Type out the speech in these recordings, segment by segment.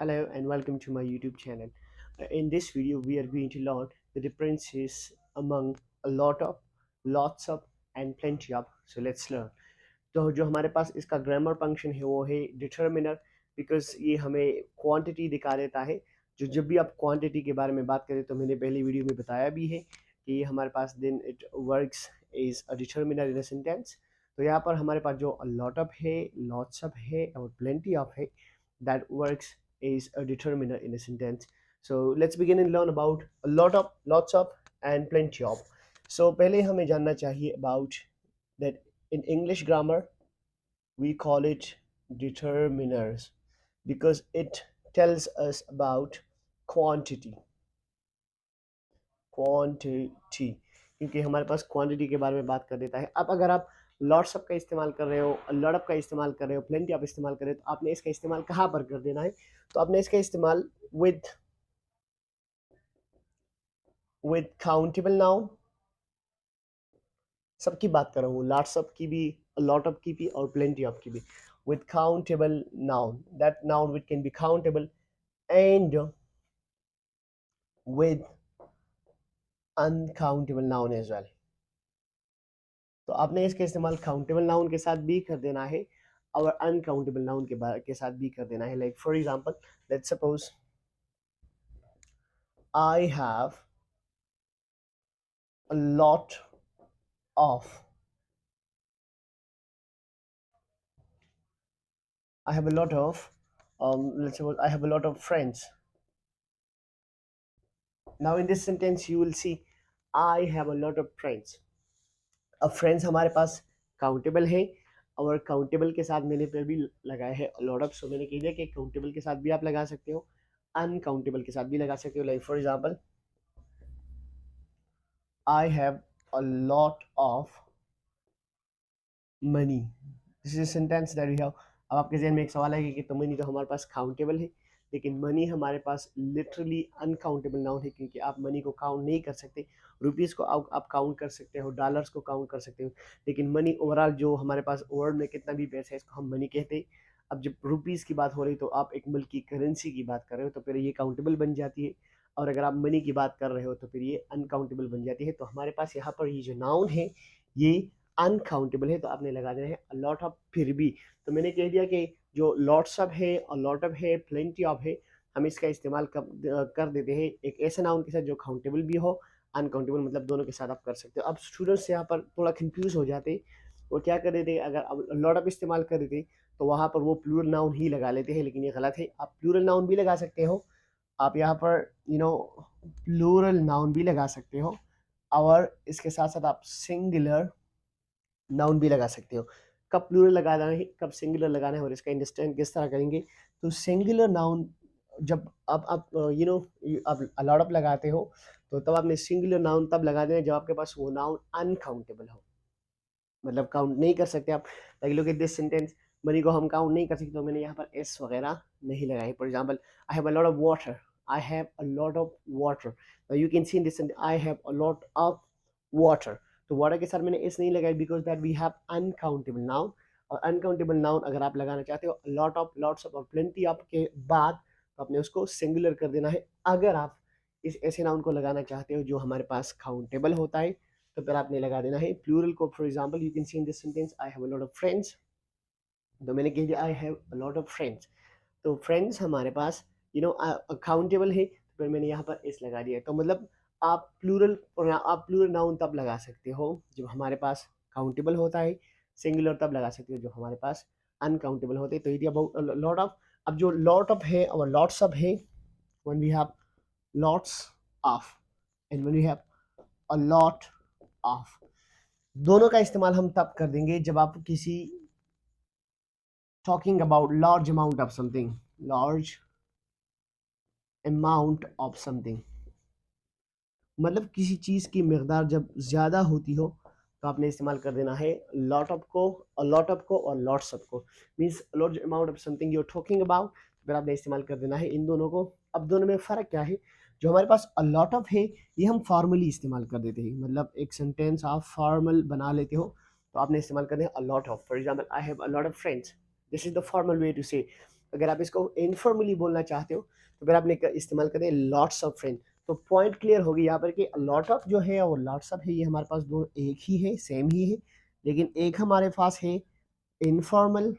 Hello and welcome to my YouTube channel. In this video, we are going to learn the differences among a lot of, lots of and plenty of. So let's learn. तो जो हमारे पास इसका grammar function है वो है determiner because ये हमें quantity दिखा देता है। जो जब भी आप क्वांटिटी के बारे में बात करें तो मैंने पहली वीडियो में बताया भी है कि ये हमारे पास then it works is a determiner in a sentence. तो यहाँ पर हमारे पास जो लॉट ऑफ है, लॉट्स ऑफ है और प्लेंटी ऑफ है, that works is a determiner in a sentence. So let's begin and learn about a lot of, lots of and plenty of. So पहले हमें जानना चाहिए about that in English grammar we call it determiners because it tells us about quantity. Quantity क्योंकि हमारे पास quantity के बारे में बात कर देता है। अब अगर आप लॉट्स ऑफ का इस्तेमाल कर रहे हो, लॉट ऑफ का इस्तेमाल कर रहे हो, प्लेंटी ऑफ इस्तेमाल कर रहे हो, तो आपने इसका इस्तेमाल कहाँ पर कर देना है? तो आपने इसका इस्तेमाल विद काउंटेबल नाउन, सबकी बात कर रहा हूँ, लॉट्स ऑफ की भी, लॉट ऑफ की भी और प्लेंटी ऑफ की भी। With countable noun, that noun which can be countable and with uncountable noun as well. तो आपने इसका इस्तेमाल काउंटेबल नाउन के साथ भी कर देना है और अनकाउंटेबल नाउन के साथ भी कर देना है। Like for example, let's suppose I have a lot of I have a lot of let's suppose I have a lot of friends. Now in this sentence you will see I have a lot of friends. अब friends हमारे पास countable है और countable के साथ मैंने फिर भी लगाया है लॉट ऑफ। सो मैंने कह दिया कि काउंटेबल के साथ भी आप लगा सकते हो, अनकाउंटेबल के साथ भी लगा सकते हो। Like for example, I have a lot of money. This is a sentence that we have. अब आपके जहन में एक सवाल है कि तो मनी तो हमारे पास काउंटेबल है, लेकिन मनी हमारे पास लिटरली अनकाउंटेबल नाउन है क्योंकि आप मनी को काउंट नहीं कर सकते। रुपीज़ को आप काउंट कर सकते हो, डॉलर्स को काउंट कर सकते हो, लेकिन मनी ओवरऑल जो हमारे पास वर्ल्ड में कितना भी पैसा है इसको हम मनी कहते हैं। अब जब रुपीज़ की बात हो रही तो आप एक मुल्क की करेंसी की बात कर रहे हो तो फिर ये काउंटेबल बन जाती है, और अगर आप मनी की बात कर रहे हो तो फिर ये अनकाउंटेबल बन जाती है। तो हमारे पास यहाँ पर ये जो नाउन है ये अनकाउंटेबल है, तो आपने लगा देना है लॉट ऑफ। फिर भी तो मैंने कह दिया कि जो लॉट्स ऑफ है और लॉट ऑफ है, प्लेंटी ऑफ है, हम इसका इस्तेमाल कर देते हैं एक ऐसे नाउन के साथ जो काउंटेबल भी हो, अनकाउंटेबल, मतलब दोनों के साथ आप कर सकते हो। अब स्टूडेंट्स यहाँ पर थोड़ा कंफ्यूज हो जाते, वो क्या कर देते, अगर लॉट ऑफ इस्तेमाल कर देते तो वहाँ पर वो प्लूरल नाउन ही लगा लेते हैं, लेकिन ये गलत है। आप प्लूरल नाउन भी लगा सकते हो, आप यहाँ पर प्लूरल नाउन भी लगा सकते हो, और इसके साथ साथ आप सिंगुलर नाउन भी लगा सकते हो। कब प्लूरल लगाना है, कब सिंगुलर लगाना है और इसका अंडरस्टैंड किस तरह करेंगे। तो सिंगुलर नाउन जब आप आप लॉट ऑफ लगाते हो तो तब आपने सिंगुलर नाउन तब लगा देना जब आपके पास वो नाउन अनकाउंटेबल हो, मतलब काउंट नहीं कर सकते आप। Like look at this sentence, money को हम काउंट नहीं कर सकते तो मैंने यहाँ पर एस वगैरह नहीं लगाई। For example, I have a lot of water, I have a lot of water. You can see in this sentence I have a lot of water. तो वाटर के साथ मैंने एस नहीं लगाई because that we have uncountable noun, और uncountable noun अगर आप लगाना चाहते हो लॉट ऑफ, लॉट्स ऑफ और प्लेंटी ऑफ के बाद, तो आपने उसको सिंगुलर कर देना है। अगर आप इस ऐसे नाउन को लगाना चाहते हो जो हमारे पास काउंटेबल होता है तो फिर आपने लगा देना है प्लूरल को। For example, you can see in this sentence I have a lot of friends, तो मैंने कह दिया आई have a lot of friends. तो फ्रेंड्स हमारे पास काउंटेबल है, तो फिर मैंने यहाँ पर एस लगा दिया। तो मतलब आप प्लूरल नाउन तब लगा सकते हो जब हमारे पास काउंटेबल होता है, सिंगुलर तब लगा सकते हो जो हमारे पास अनकाउंटेबल होते हैं। तो ये अबाउट लॉट ऑफ। अब जो लॉट ऑफ है और लॉट्स ऑफ है, when we have lots of and when we have a lot of, दोनों का इस्तेमाल हम तब कर देंगे जब आप किसी talking about large amount of something, large amount of something, मतलब किसी चीज़ की मकदार जब ज़्यादा होती हो तो आपने इस्तेमाल कर देना है लॉट ऑफ को, और लॉट ऑफ को और लॉट्स ऑफ को। Means large amount of something you are talking about, फिर आपने इस्तेमाल कर देना है इन दोनों को। अब दोनों में फ़र्क क्या है? जो हमारे पास अ लॉट ऑफ है ये हम फॉर्मली इस्तेमाल कर देते हैं, मतलब एक सेंटेंस आप फॉर्मल बना लेते हो तो आपने इस्तेमाल करना है a lot of. For example, I have a lot of friends, this is the formal way to say अगर आप इसको इनफॉर्मली बोलना चाहते हो तो फिर आपने इस्तेमाल करें लॉट्स ऑफ फ्रेंड। तो पॉइंट क्लियर होगी यहाँ पर कि लॉट ऑफ जो है और लॉट्स ऑफ है, ये हमारे पास दो एक ही है, सेम ही है, लेकिन एक हमारे पास है इनफॉर्मल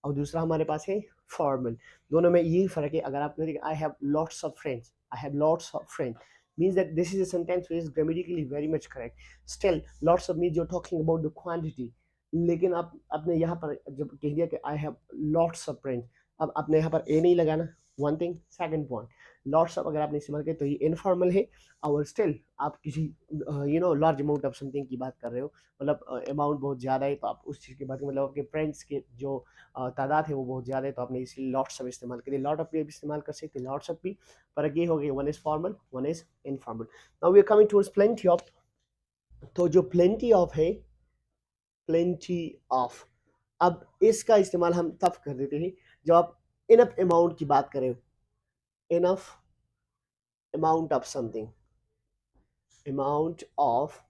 और दूसरा हमारे पास है फॉर्मल। दोनों में यही फर्क है। अगर आप कहेंगे I have lots of friends, I have lots of friends means that this is a sentence which is grammatically very much correct. Still lots of means you're talking about the quantity, लेकिन आप आपने यहाँ पर जब कह दिया कि I have lots of friends, अब आपने यहाँ पर ए नहीं लगाना, one thing. Second point, lots of अगर आपने इस्तेमाल किया तो ये इनफॉर्मल है, और स्टिल आप किसी लार्ज अमाउंट ऑफ समथिंग की बात कर रहे हो, मतलब अमाउंट बहुत ज़्यादा है तो आप उस चीज़ की बात, मतलब आपके फ्रेंड्स के जो तादाद है वो बहुत ज़्यादा है तो आपने इसलिए लॉट्स ऑफ इस्तेमाल करिए। लॉट ऑफ भी इस्तेमाल कर सकते हैं, लॉट्स ऑफ भी, पर ये हो गया one is formal one is informal. Now we are coming towards plenty of. तो जो प्लेंटी ऑफ है, प्लेंटी ऑफ, अब इसका इस्तेमाल हम तब कर देते हैं जब आप इनफ अमाउंट की बात करें, enough amount of something, amount of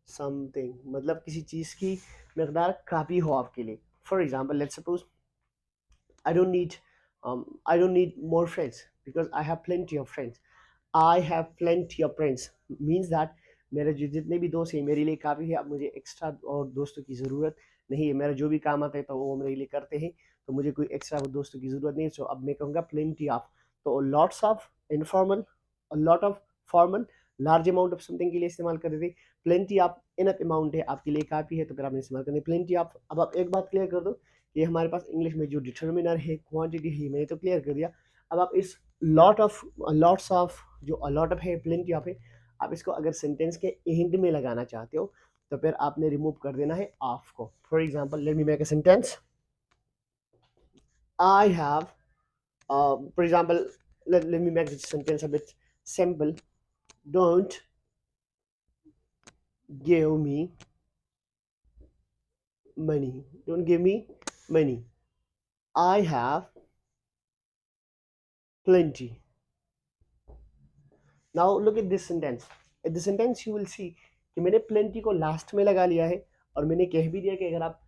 something मतलब किसी चीज़ की मकदार काफ़ी हो आपके लिए। For example let's suppose I don't need I don't need more friends because I have plenty of friends. I have plenty of friends means that मेरे जो जितने भी दोस्त हैं मेरे लिए काफ़ी है, अब मुझे एक्स्ट्रा और दोस्तों की ज़रूरत नहीं है। मेरा जो भी काम आता है तो वो मेरे लिए करते हैं, तो मुझे कोई एक्स्ट्रा दोस्तों की ज़रूरत नहीं है। सो अब मैं कहूँगा प्लेंटी ऑफ, तो lots of informal, lot of formal, large amount of something के लिए इस्तेमाल कर देते। प्लेंटी ऑफ इनफ अमाउंट है, आपके लिए काफ़ी है, तो फिर आपने इस्तेमाल करनी प्लेंटी ऑफ। अब आप एक बात क्लियर कर दो, ये हमारे पास इंग्लिश में जो डिटर्मिनर है क्वांटिटी है मैंने तो क्लियर कर दिया। अब आप इस लॉट ऑफ, लॉट्स ऑफ, जो अलॉट ऑफ है प्लेंटी ऑफ है, आप इसको अगर सेंटेंस के एंड में लगाना चाहते हो तो फिर आपने रिमूव कर देना है ऑफ को। For example let me make a sentence, I have for example let me make this sentence a bit simple. Don't give me money, don't give me money, I have plenty. Now look at this sentence, at this sentence you will see कि मैंने plenty को last में लगा लिया है, और मैंने कह भी दिया कि अगर आप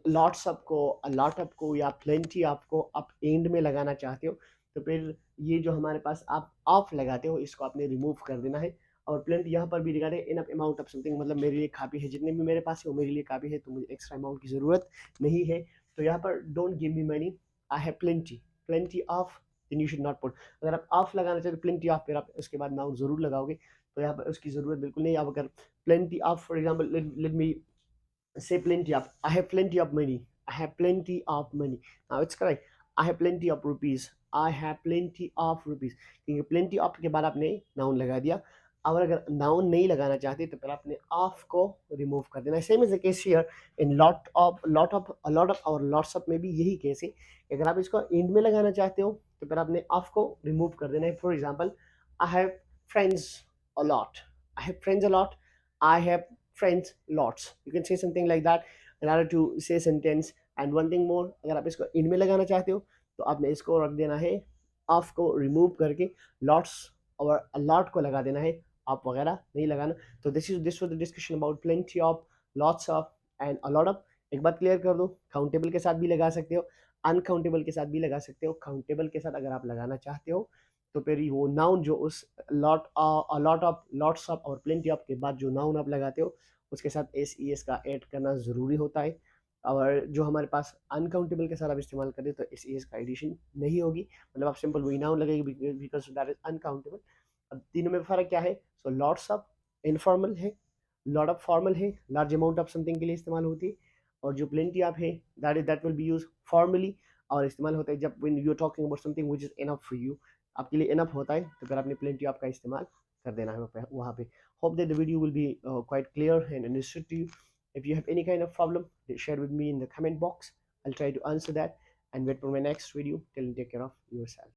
लॉट्स अप को, लॉट अप को या प्लेंटी आपको आप एंड में लगाना चाहते हो तो फिर ये जो हमारे पास आप ऑफ लगाते हो इसको आपने रिमूव कर देना है। और प्लेंट यहाँ पर भी दिखा दे इनफ अमाउंट ऑफ समथिंग, मतलब मेरे लिए काफ़ी है, जितने भी मेरे पास है वो मेरे लिए काफ़ी है, तो मुझे एक्स्ट्रा अमाउंट की ज़रूरत नहीं है। तो यहाँ पर don't give me money, I have plenty, plenty of, then you should not put. अगर आप ऑफ लगाना चाहते हो प्लेंटी ऑफ, फिर आप उसके बाद नाउन ज़रूर लगाओगे, तो यहाँ पर उसकी ज़रूरत बिल्कुल नहीं। आप अगर plenty of for example let me say plenty of, I have plenty of money, I have plenty of money, now it's correct, I have plenty of rupees, I have plenty of rupees, क्योंकि plenty of के बाद आपने noun लगा दिया। और अगर noun नहीं लगाना चाहते तो फिर आपने ऑफ को रिमूव कर देना। Same is the case here in lot of और लॉट्स ऑफ में भी यही केस है, अगर आप इसको एंड में लगाना चाहते हो तो फिर आपने ऑफ को रिमूव कर देना है। For example I have friends a lot, I have friends a lot, I have friends lots, you can say something like that in order to say sentence। and one thing more, अगर आप इसको इन में लगाना चाहते हो तो आपने इसको रख देना है, ऑफ को रिमूव करके lots और a lot को लगा देना है, आप वगैरह नहीं लगाना। तो this was the discussion about plenty of, lots of and a lot of। एक बात क्लियर कर दो, काउंटेबल के साथ भी लगा सकते हो, अनकाउंटेबल के साथ भी लगा सकते हो। काउंटेबल के साथ अगर आप लगाना चाहते हो तो फिर वो नाउन जो उस लॉट ऑफ, लॉट्स ऑफ और प्लेंटी ऑफ के बाद जो नाउन आप लगाते हो उसके साथ एस ई एस का ऐड करना ज़रूरी होता है। और जो हमारे पास अनकाउंटेबल के साथ आप इस्तेमाल करें तो एस ई एस का एडिशन नहीं होगी, मतलब आप सिंपल वही नाउन लगेगी बिकॉज दैट इज अनकाउंटेबल। अब तीनों में फ़र्क क्या है? सो लॉट्स ऑफ इनफॉर्मल है, लॉट ऑफ फॉर्मल है, लार्ज अमाउंट ऑफ समथिंग के लिए इस्तेमाल होती है, और जो प्लेंटी ऑफ है that will be use formally, और इस्तेमाल होता है जब when you are talking about something which is enough for you, आपके लिए इनफ होता है तो फिर आपने प्लेंटी ऑफ का इस्तेमाल कर देना है वहाँ पे। Hope that the video will be quite clear and understood to you. if you have any kind of problem, share with me in the comment box, I'll try to answer that, and wait for my next video. Till then, take care of yourself.